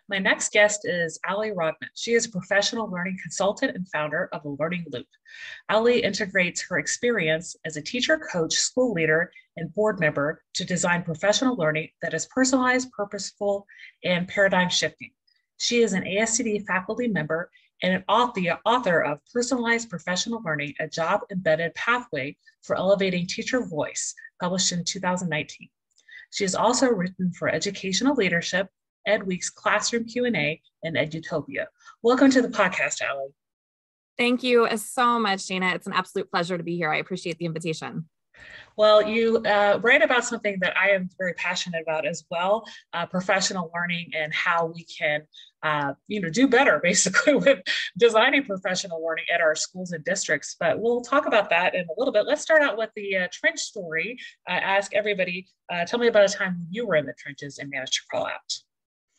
My next guest is Allison Rodman. She is a professional learning consultant and founder of the Learning Loop. Allie integrates her experience as a teacher, coach, school leader, and board member to design professional learning that is personalized, purposeful, and paradigm shifting. She is an ASCD faculty member and an author of Personalized Professional Learning, a job-embedded pathway for elevating teacher voice, published in 2019. She has also written for Educational Leadership, EdWeek's Classroom Q&A, and Edutopia. Welcome to the podcast, Allie. Thank you so much, Dana. It's an absolute pleasure to be here. I appreciate the invitation. Well, you write about something that I am very passionate about as well, professional learning and how we can, do better basically with designing professional learning at our schools and districts. But we'll talk about that in a little bit. Let's start out with the trench story. Ask everybody, tell me about a time when you were in the trenches and managed to crawl out.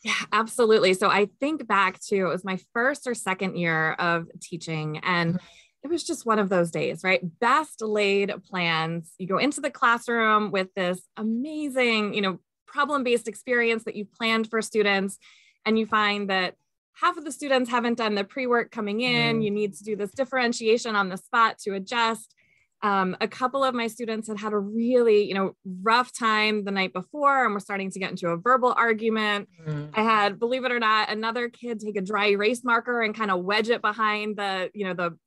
Yeah, absolutely. So I think back to, it was my first or second year of teaching, and it was just one of those days, right? Best laid plans. You go into the classroom with this amazing, problem-based experience that you've planned for students, and you find that half of the students haven't done the pre-work coming in. You need to do this differentiation on the spot to adjust. A couple of my students had a really, rough time the night before, and we're starting to get into a verbal argument. I had, believe it or not, another kid take a dry erase marker and kind of wedge it behind the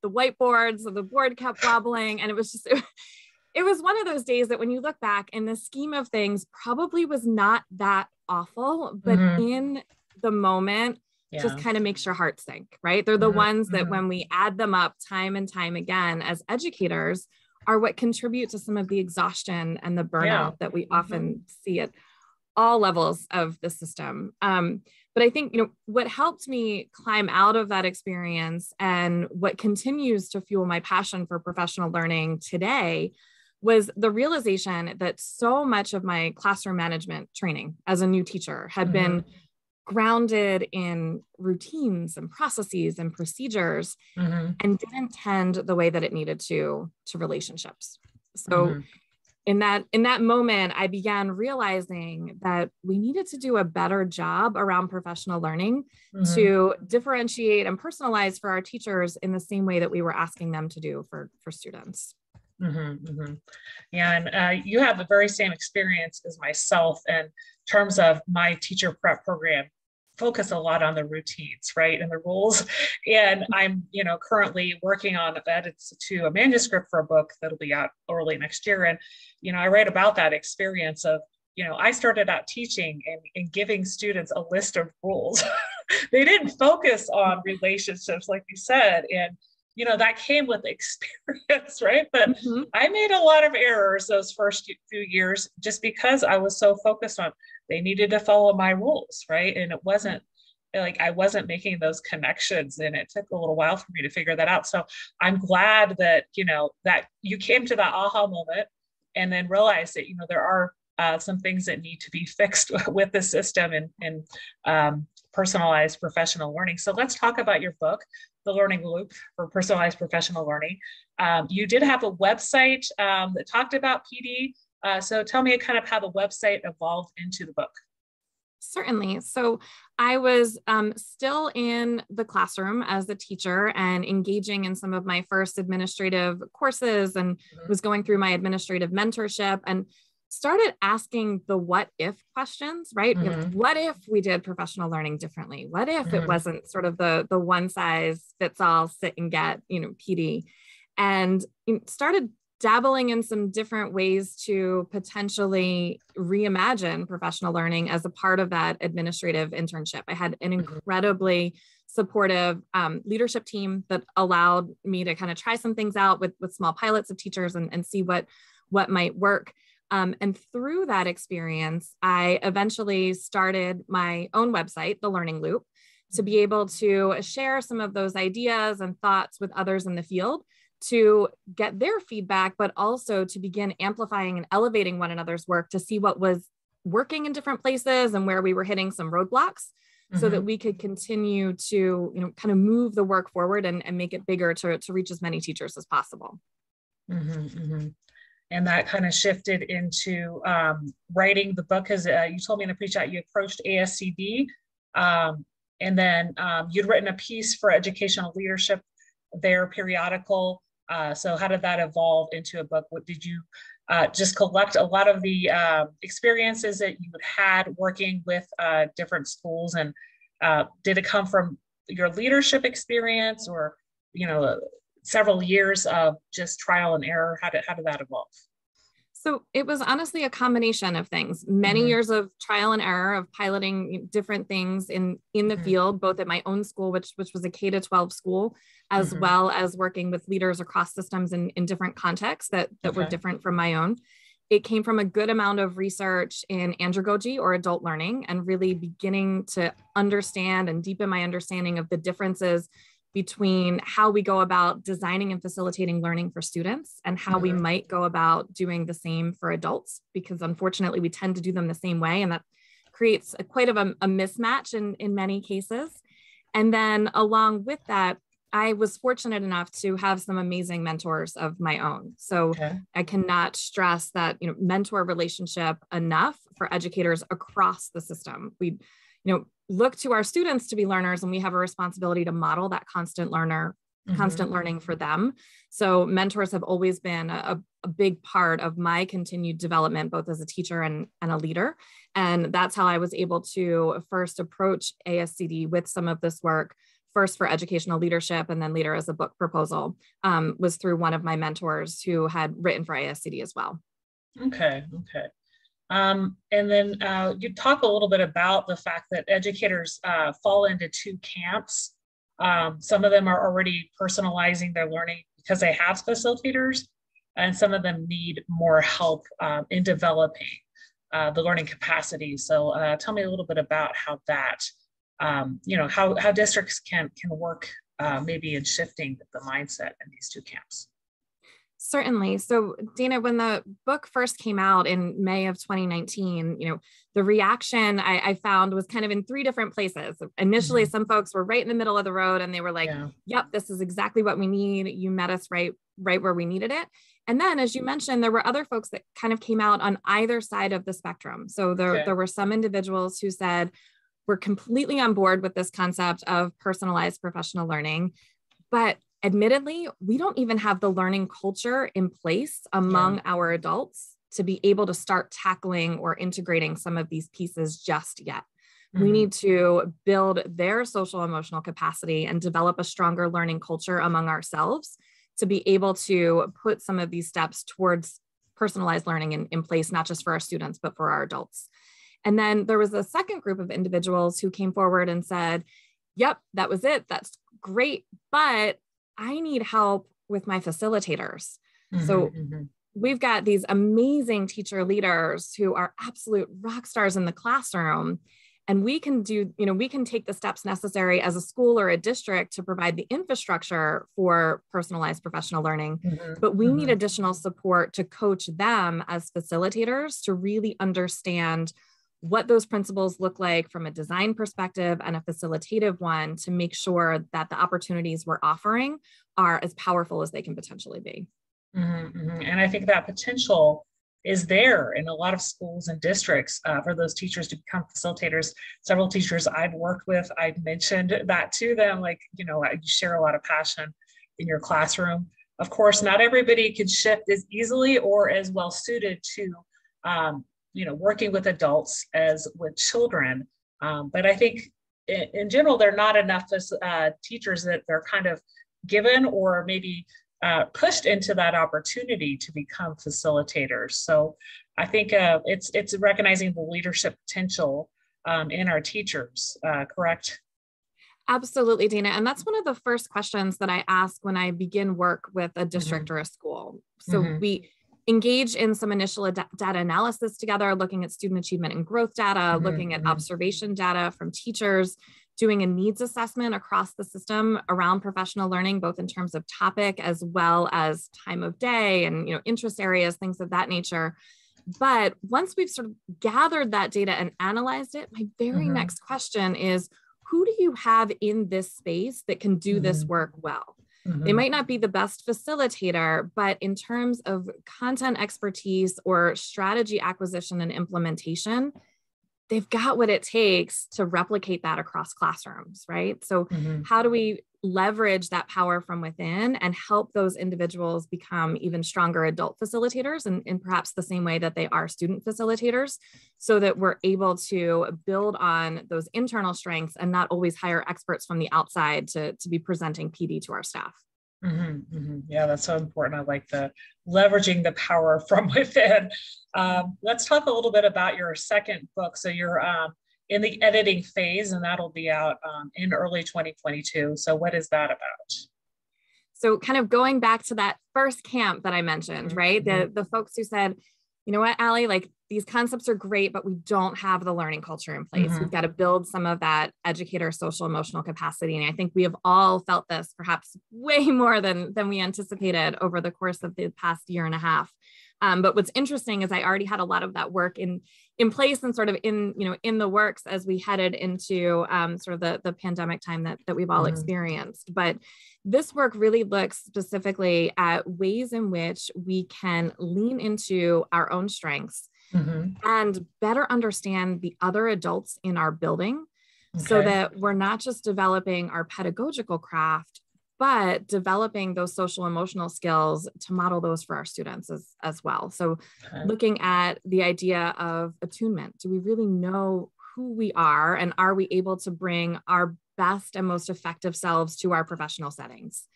whiteboard. So the board kept wobbling, and it was one of those days that when you look back in the scheme of things, probably was not that awful, but in the moment, just kind of makes your heart sink, right? They're the ones that when we add them up time and time again as educators are what contribute to some of the exhaustion and the burnout that we often see at all levels of the system. But I think, what helped me climb out of that experience and what continues to fuel my passion for professional learning today was the realization that so much of my classroom management training as a new teacher had been grounded in routines and processes and procedures and didn't tend the way that it needed to relationships. So in that moment, I began realizing that we needed to do a better job around professional learning to differentiate and personalize for our teachers in the same way that we were asking them to do for students. Yeah, and you have the very same experience as myself in terms of my teacher prep program. Focus a lot on the routines, right, and the rules. And I'm, currently working on edits to a manuscript for a book that'll be out early next year. And, I write about that experience of, I started out teaching and giving students a list of rules. They didn't focus on relationships, like you said, and that came with experience, right? But I made a lot of errors those first few years just because I was so focused on they needed to follow my rules, right? And it wasn't like I wasn't making those connections, and it took a little while for me to figure that out. So I'm glad that, that you came to that aha moment and then realized that, there are some things that need to be fixed with the system and personalized professional learning. So let's talk about your book, The Learning Loop for Personalized Professional Learning. You did have a website that talked about PD. So tell me kind of how the website evolved into the book. Certainly. So I was still in the classroom as a teacher and engaging in some of my first administrative courses and was going through my administrative mentorship and started asking the what if questions, right? What if we did professional learning differently? What if it wasn't sort of the one size fits all sit and get, PD, and started dabbling in some different ways to potentially reimagine professional learning as a part of that administrative internship. I had an incredibly supportive leadership team that allowed me to kind of try some things out with small pilots of teachers and see what might work. And through that experience, I eventually started my own website, The Learning Loop, to be able to share some of those ideas and thoughts with others in the field to get their feedback, but also to begin amplifying and elevating one another's work to see what was working in different places and where we were hitting some roadblocks so that we could continue to, kind of move the work forward and make it bigger to reach as many teachers as possible. And that kind of shifted into writing the book, because you told me in the pre-chat you approached ASCD And then you'd written a piece for Educational Leadership, their periodical. So how did that evolve into a book? What did you just collect a lot of the experiences that you had working with different schools, and did it come from your leadership experience, or several years of just trial and error? How did that evolve? So it was honestly a combination of things, many years of trial and error of piloting different things in the field, both at my own school, which was a K-12 school, as well as working with leaders across systems in different contexts that were different from my own. It came from a good amount of research in andragogy, or adult learning, and really beginning to understand and deepen my understanding of the differences between how we go about designing and facilitating learning for students and how we might go about doing the same for adults, because unfortunately we tend to do them the same way, and that creates quite of a mismatch in many cases. And then along with that, I was fortunate enough to have some amazing mentors of my own. So I cannot stress that mentor relationship enough for educators across the system. We look to our students to be learners, and we have a responsibility to model that constant learning for them. So mentors have always been a big part of my continued development, both as a teacher and a leader. And that's how I was able to first approach ASCD with some of this work, first for educational leadership, and then later as a book proposal, was through one of my mentors who had written for ASCD as well. Okay. And then you talk a little bit about the fact that educators fall into two camps. Some of them are already personalizing their learning because they have facilitators, and some of them need more help in developing the learning capacity. So tell me a little bit about how that, how districts can work maybe in shifting the mindset in these two camps. Certainly. So Dana, when the book first came out in May of 2019, the reaction I found was kind of in three different places. Initially, some folks were right in the middle of the road, and they were like, yep, this is exactly what we need. You met us right where we needed it. And then, as you mentioned, there were other folks that kind of came out on either side of the spectrum. So there were some individuals who said, we're completely on board with this concept of personalized professional learning, but admittedly, we don't even have the learning culture in place among our adults to be able to start tackling or integrating some of these pieces just yet. We need to build their social emotional capacity and develop a stronger learning culture among ourselves to be able to put some of these steps towards personalized learning in place, not just for our students, but for our adults. And then there was a second group of individuals who came forward and said, yep, that was it. That's great, but I need help with my facilitators. So we've got these amazing teacher leaders who are absolute rock stars in the classroom. And we can take the steps necessary as a school or a district to provide the infrastructure for personalized professional learning. But we need additional support to coach them as facilitators to really understand what those principles look like from a design perspective and a facilitative one, to make sure that the opportunities we're offering are as powerful as they can potentially be. And I think that potential is there in a lot of schools and districts for those teachers to become facilitators. Several teachers I've worked with, I've mentioned that to them, like, you share a lot of passion in your classroom. Of course, not everybody can shift as easily or as well suited to working with adults as with children. But I think in general, there are not enough teachers that they're kind of given or maybe pushed into that opportunity to become facilitators. So I think it's recognizing the leadership potential in our teachers, correct? Absolutely, Dana. And that's one of the first questions that I ask when I begin work with a district or a school. So we engage in some initial data analysis together, looking at student achievement and growth data, looking at observation data from teachers, doing a needs assessment across the system around professional learning, both in terms of topic as well as time of day and interest areas, things of that nature. But once we've sort of gathered that data and analyzed it, my very next question is, who do you have in this space that can do this work well? They might not be the best facilitator, but in terms of content expertise or strategy acquisition and implementation, they've got what it takes to replicate that across classrooms, right? So how do we leverage that power from within and help those individuals become even stronger adult facilitators in perhaps the same way that they are student facilitators, so that we're able to build on those internal strengths and not always hire experts from the outside to be presenting PD to our staff. Yeah, that's so important. I like the leveraging the power from within. Let's talk a little bit about your second book. So you're in the editing phase, and that'll be out in early 2022. So what is that about? So kind of going back to that first camp that I mentioned, right? The folks who said, you know what, Allie, like these concepts are great, but we don't have the learning culture in place. We've got to build some of that educator social emotional capacity. And I think we have all felt this perhaps way more than we anticipated over the course of the past year and a half. But what's interesting is I already had a lot of that work in place and sort of in the works as we headed into sort of the pandemic time that we've all experienced. But this work really looks specifically at ways in which we can lean into our own strengths and better understand the other adults in our building, so that we're not just developing our pedagogical craft, but developing those social emotional skills to model those for our students as well. So looking at the idea of attunement, do we really know who we are, and are we able to bring our best and most effective selves to our professional settings?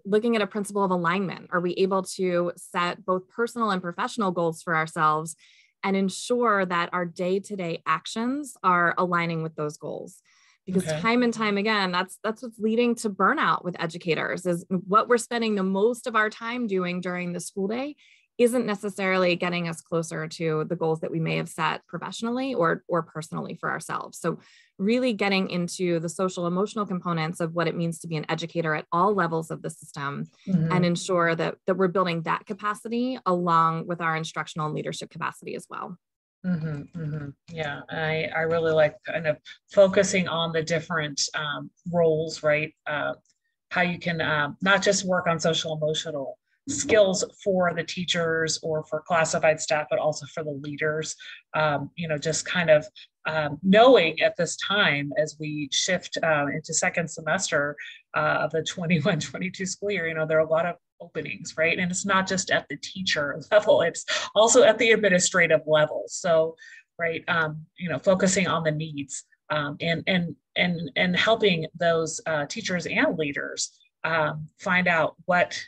Looking at a principle of alignment, are we able to set both personal and professional goals for ourselves and ensure that our day-to-day actions are aligning with those goals? Because time and time again, that's what's leading to burnout with educators, is what we're spending the most of our time doing during the school day isn't necessarily getting us closer to the goals that we may have set professionally or personally for ourselves. So really getting into the social emotional components of what it means to be an educator at all levels of the system and ensure that we're building that capacity along with our instructional and leadership capacity as well. Yeah, I really like kind of focusing on the different roles, right? How you can not just work on social emotional skills for the teachers or for classified staff, but also for the leaders. Just kind of knowing at this time as we shift into second semester of the 21-22 school year, there are a lot of openings, right? And it's not just at the teacher level, it's also at the administrative level. So, right, focusing on the needs and helping those teachers and leaders find out what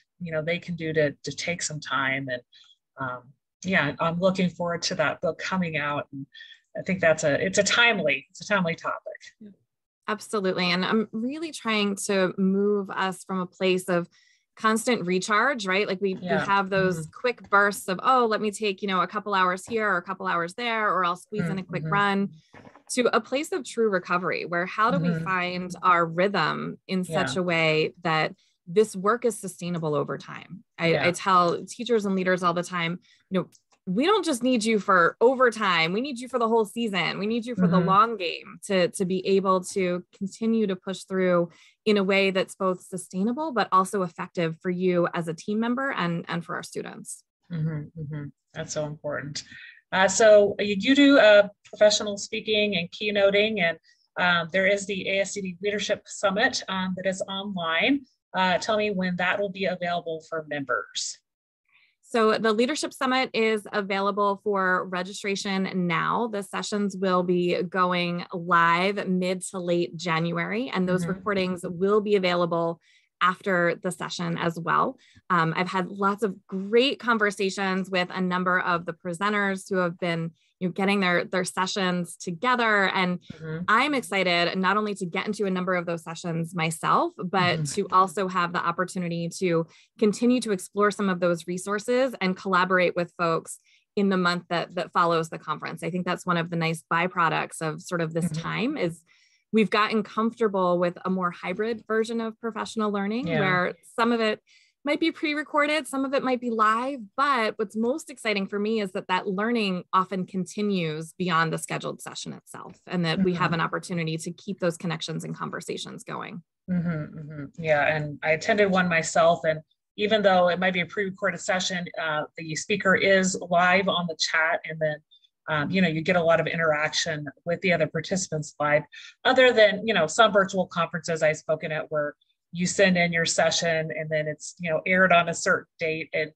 they can do to take some time. And I'm looking forward to that book coming out. And I think it's a timely topic. Absolutely. And I'm really trying to move us from a place of constant recharge, right? Like we have those quick bursts of, let me take, a couple hours here or a couple hours there, or I'll squeeze in a quick run, to a place of true recovery, where how do we find our rhythm in such a way that this work is sustainable over time? I tell teachers and leaders all the time, we don't just need you for overtime. We need you for the whole season. We need you for the long game to be able to continue to push through in a way that's both sustainable, but also effective for you as a team member and for our students. That's so important. So you do professional speaking and keynoting, and there is the ASCD Leadership Summit that is online. Tell me when that will be available for members. So the Leadership Summit is available for registration now. The sessions will be going live mid to late January, and those recordings will be available after the session as well. I've had lots of great conversations with a number of the presenters who have been getting their sessions together. And I'm excited not only to get into a number of those sessions myself, but to also have the opportunity to continue to explore some of those resources and collaborate with folks in the month that follows the conference. I think that's one of the nice byproducts of sort of this time is we've gotten comfortable with a more hybrid version of professional learning, where some of it might be pre-recorded, some of it might be live, but what's most exciting for me is that learning often continues beyond the scheduled session itself, and that we have an opportunity to keep those connections and conversations going. Yeah, and I attended one myself, and even though it might be a pre-recorded session, the speaker is live on the chat, and then You get a lot of interaction with the other participants live, other than, some virtual conferences I've spoken at where you send in your session and then it's, aired on a certain date and,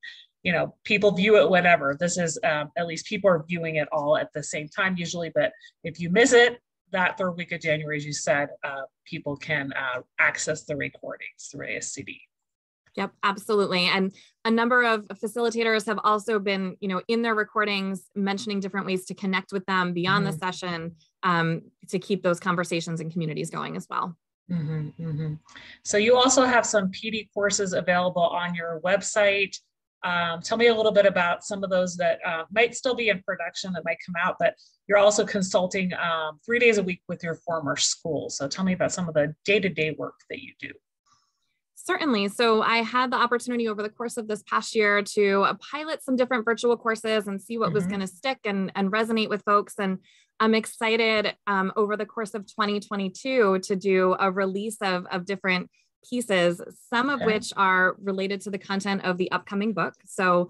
people view it whenever. This is, at least people are viewing it all at the same time usually, but if you miss it, that third week of January, as you said, people can access the recordings through ASCD. Yep, absolutely. And a number of facilitators have also been, in their recordings, mentioning different ways to connect with them beyond the session, to keep those conversations and communities going as well. So you also have some PD courses available on your website. Tell me a little bit about some of those that might still be in production that might come out, but you're also consulting 3 days a week with your former school. So tell me about some of the day-to-day work that you do. Certainly. So I had the opportunity over the course of this past year to pilot some different virtual courses and see what was going to stick and resonate with folks. And I'm excited over the course of 2022 to do a release of different pieces, some of which are related to the content of the upcoming book. So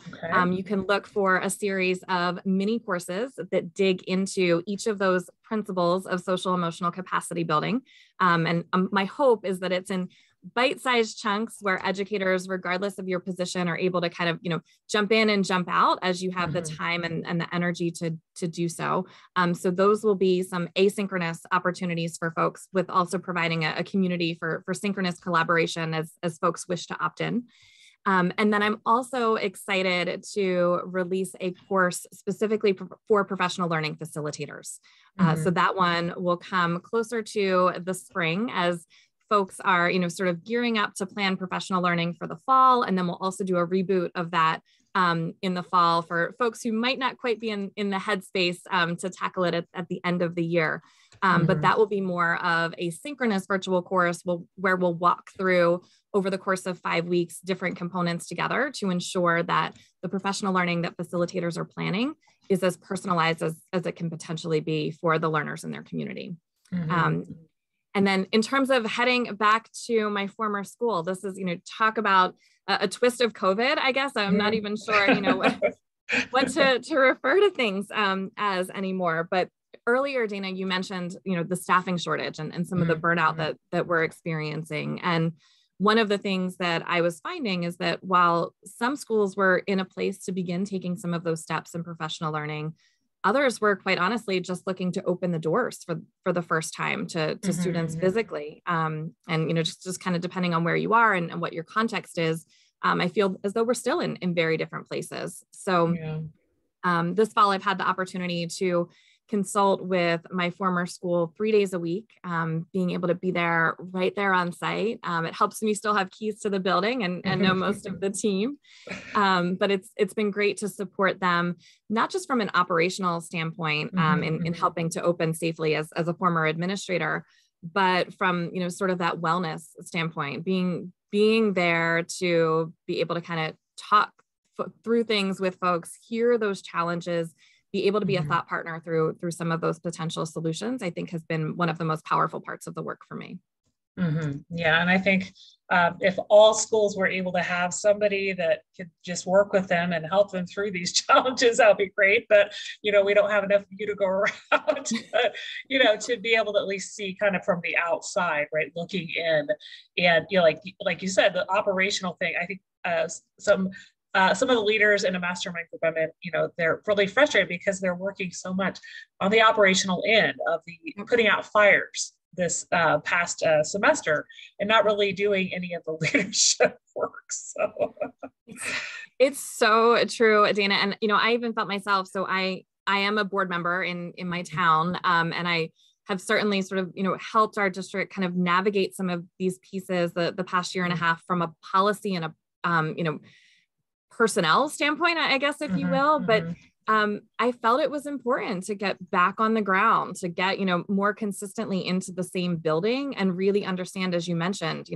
you can look for a series of mini courses that dig into each of those principles of social emotional capacity building. And my hope is that it's in bite-sized chunks where educators, regardless of your position, are able to kind of, jump in and jump out as you have the time and the energy to do so. So those will be some asynchronous opportunities for folks, with also providing a community for synchronous collaboration as folks wish to opt in. And then I'm also excited to release a course specifically for professional learning facilitators. So that one will come closer to the spring as folks are, sort of gearing up to plan professional learning for the fall. And then we'll also do a reboot of that in the fall for folks who might not quite be in the headspace to tackle it at the end of the year. But that will be more of a synchronous virtual course where we'll walk through over the course of 5 weeks, different components together to ensure that the professional learning that facilitators are planning is as personalized as it can potentially be for the learners in their community. And then in terms of heading back to my former school, this is, talk about a twist of COVID, I guess. I'm not even sure, what to refer to things as anymore. But earlier, Dana, you mentioned, the staffing shortage and some of the burnout that we're experiencing. And one of the things that I was finding is that while some schools were in a place to begin taking some of those steps in professional learning, others were quite honestly just looking to open the doors for the first time to students physically. And, just kind of depending on where you are and what your context is, I feel as though we're still in very different places. So this fall, I've had the opportunity to consult with my former school 3 days a week, being able to be there right there on site. It helps me still have keys to the building and know most of the team. But it's been great to support them, not just from an operational standpoint in helping to open safely as a former administrator, but from, sort of that wellness standpoint, being there to be able to kind of talk through things with folks, hear those challenges, be able to be a thought partner through some of those potential solutions, I think has been one of the most powerful parts of the work for me. Yeah, and I think if all schools were able to have somebody that could just work with them and help them through these challenges, that would be great. But, we don't have enough of you to go around, but, to be able to at least see kind of from the outside, right, looking in. And, like you said, the operational thing, I think some of the leaders in a mastermind group I'm in, they're really frustrated because they're working so much on the operational end of the putting out fires this past semester and not really doing any of the leadership work. So it's so true, Dana. And, I even felt myself, so I am a board member in my town. And I have certainly sort of, helped our district kind of navigate some of these pieces the past year and a half from a policy and a, personnel standpoint, I guess, if you will. But I felt it was important to get back on the ground, to get, more consistently into the same building and really understand, as you mentioned,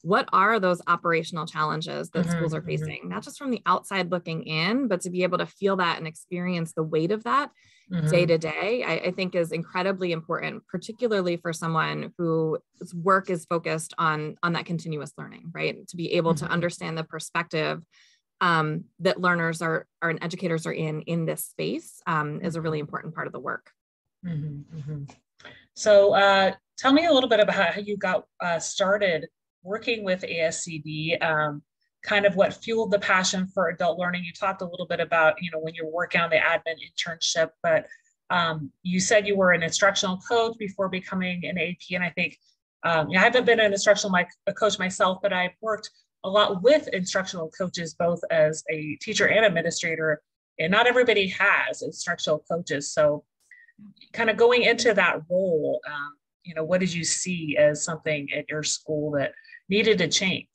what are those operational challenges that schools are facing, not just from the outside looking in, but to be able to feel that and experience the weight of that day to day, I think is incredibly important, particularly for someone whose work is focused on that continuous learning, right? To be able to understand the perspective that learners and educators are in this space is a really important part of the work. Mm-hmm, mm-hmm. So tell me a little bit about how you got started working with ASCD, kind of what fueled the passion for adult learning. You talked a little bit about, when you're working on the admin internship, but you said you were an instructional coach before becoming an AP. And I think, I haven't been an instructional coach myself, but I've worked a lot with instructional coaches, both as a teacher and administrator, and not everybody has instructional coaches. So kind of going into that role, what did you see as something at your school that needed to change?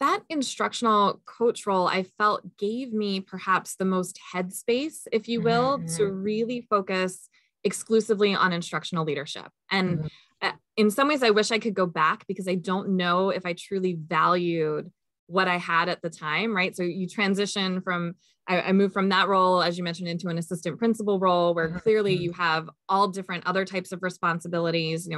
That instructional coach role, I felt, gave me perhaps the most headspace, if you will, Mm-hmm. to really focus exclusively on instructional leadership. And Mm-hmm. In some ways, I wish I could go back, because I don't know if I truly valued what I had at the time, right? So you transition from, I moved from that role, as you mentioned, into an assistant principal role, where clearly you have all different other types of responsibilities,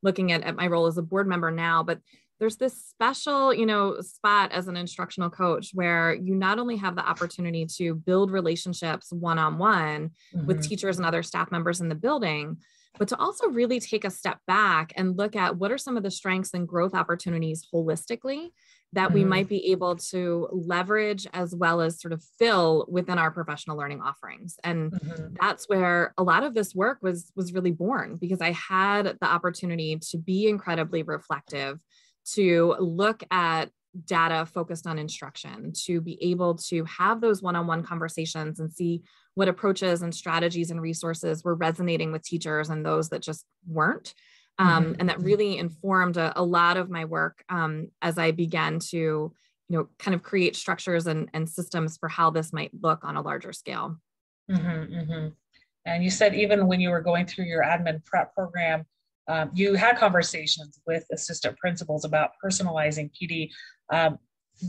looking at my role as a board member now, but there's this special, spot as an instructional coach where you not only have the opportunity to build relationships one-on-one with teachers and other staff members in the building, but to also really take a step back and look at what are some of the strengths and growth opportunities holistically that we might be able to leverage as well as sort of fill within our professional learning offerings. And that's where a lot of this work was really born, because I had the opportunity to be incredibly reflective, to look at data focused on instruction, to be able to have those one-on-one conversations and see what approaches and strategies and resources were resonating with teachers and those that just weren't. And that really informed a lot of my work as I began to, kind of create structures and systems for how this might look on a larger scale. And you said even when you were going through your admin prep program, you had conversations with assistant principals about personalizing PD.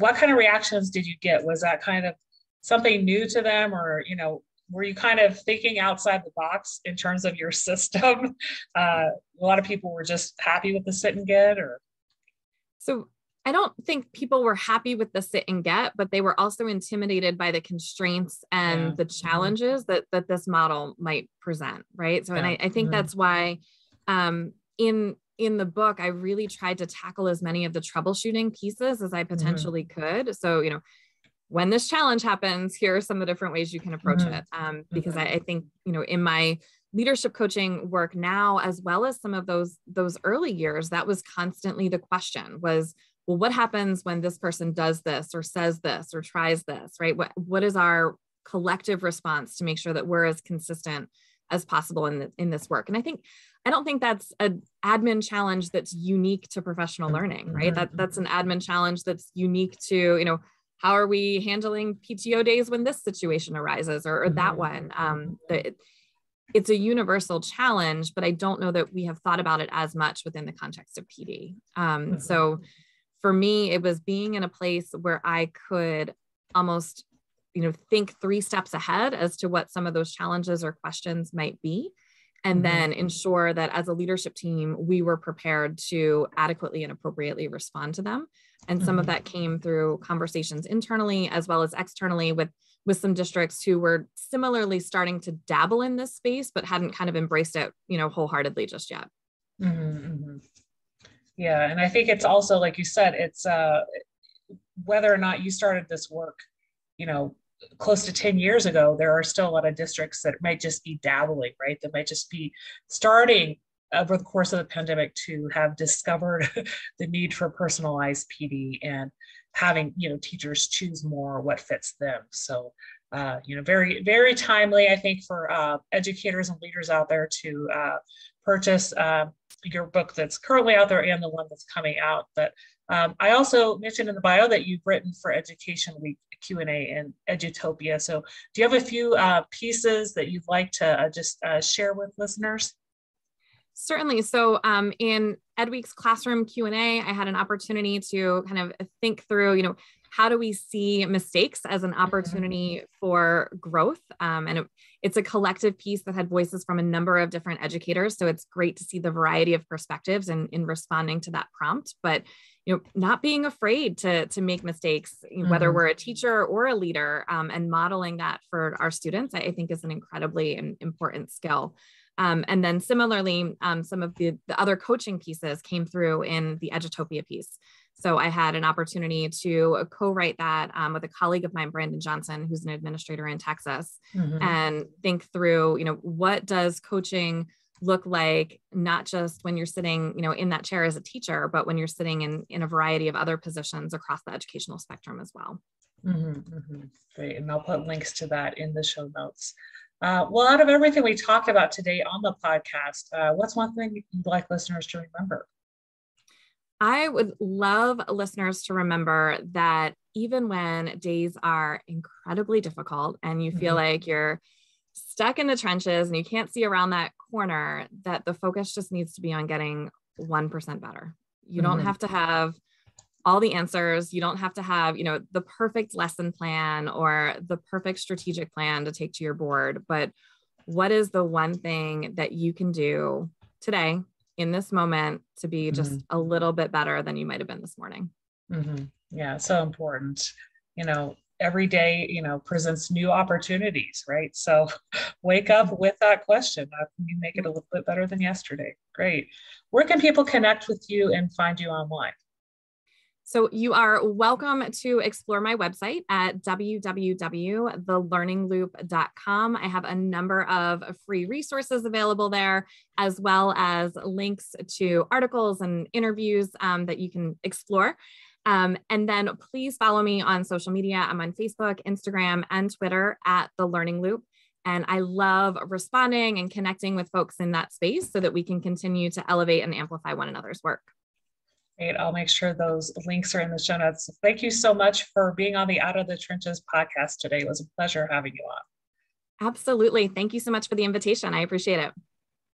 What kind of reactions did you get? Was that kind of something new to them, or, were you kind of thinking outside the box in terms of your system? A lot of people were just happy with the sit and get, or? So I don't think people were happy with the sit and get, but they were also intimidated by the constraints and the challenges that this model might present, right? So, and I think that's why in the book, I really tried to tackle as many of the troubleshooting pieces as I potentially could. So, when this challenge happens, here are some of the different ways you can approach it. Because I think, in my leadership coaching work now, as well as some of those early years, that was constantly the question was, well, what happens when this person does this or says this or tries this, right? What is our collective response to make sure that we're as consistent as possible in this work? And I don't think that's an admin challenge that's unique to professional learning, right? That's an admin challenge that's unique to, how are we handling PTO days when this situation arises, or that one? It's a universal challenge, but I don't know that we have thought about it as much within the context of PD. So for me, it was being in a place where I could almost, think 3 steps ahead as to what some of those challenges or questions might be, and then ensure that as a leadership team, we were prepared to adequately and appropriately respond to them. And some of that came through conversations internally as well as externally with some districts who were similarly starting to dabble in this space, but hadn't kind of embraced it, wholeheartedly just yet. Yeah. And I think it's also, like you said, it's whether or not you started this work, close to 10 years ago, there are still a lot of districts that might just be dabbling, right? That might just be starting over the course of the pandemic to have discovered the need for personalized PD and having, teachers choose more what fits them. So, very, very timely, I think, for educators and leaders out there to purchase your book that's currently out there and the one that's coming out. But I also mentioned in the bio that you've written for Education Week Q&A and Edutopia. So do you have a few pieces that you'd like to just share with listeners? Certainly. So in EdWeek's classroom Q&A, I had an opportunity to kind of think through, how do we see mistakes as an opportunity for growth? It's a collective piece that had voices from a number of different educators. So it's great to see the variety of perspectives in responding to that prompt, but not being afraid to make mistakes, whether we're a teacher or a leader, and modeling that for our students, I think is an incredibly important skill. And then similarly, some of the other coaching pieces came through in the Edutopia piece. So I had an opportunity to co-write that with a colleague of mine, Brandon Johnson, who's an administrator in Texas, and think through, what does coaching look like, not just when you're sitting, in that chair as a teacher, but when you're sitting in a variety of other positions across the educational spectrum as well. Great. And I'll put links to that in the show notes. Well, out of everything we talked about today on the podcast, what's one thing you'd like listeners to remember? I would love listeners to remember that even when days are incredibly difficult and you feel like you're stuck in the trenches and you can't see around that corner, that the focus just needs to be on getting 1% better. You don't have to have all the answers. You don't have to have, the perfect lesson plan or the perfect strategic plan to take to your board, but what is the one thing that you can do today in this moment to be just a little bit better than you might've been this morning? Yeah, so important. Every day, presents new opportunities, right? So wake up with that question. How can you make it a little bit better than yesterday? Great. Where can people connect with you and find you online? So you are welcome to explore my website at www.thelearningloop.com. I have a number of free resources available there, as well as links to articles and interviews that you can explore. And then please follow me on social media. I'm on Facebook, Instagram, and Twitter at The Learning Loop. And I love responding and connecting with folks in that space so that we can continue to elevate and amplify one another's work. Great. I'll make sure those links are in the show notes. Thank you so much for being on the Out of the Trenches podcast today. It was a pleasure having you on. Absolutely. Thank you so much for the invitation. I appreciate it.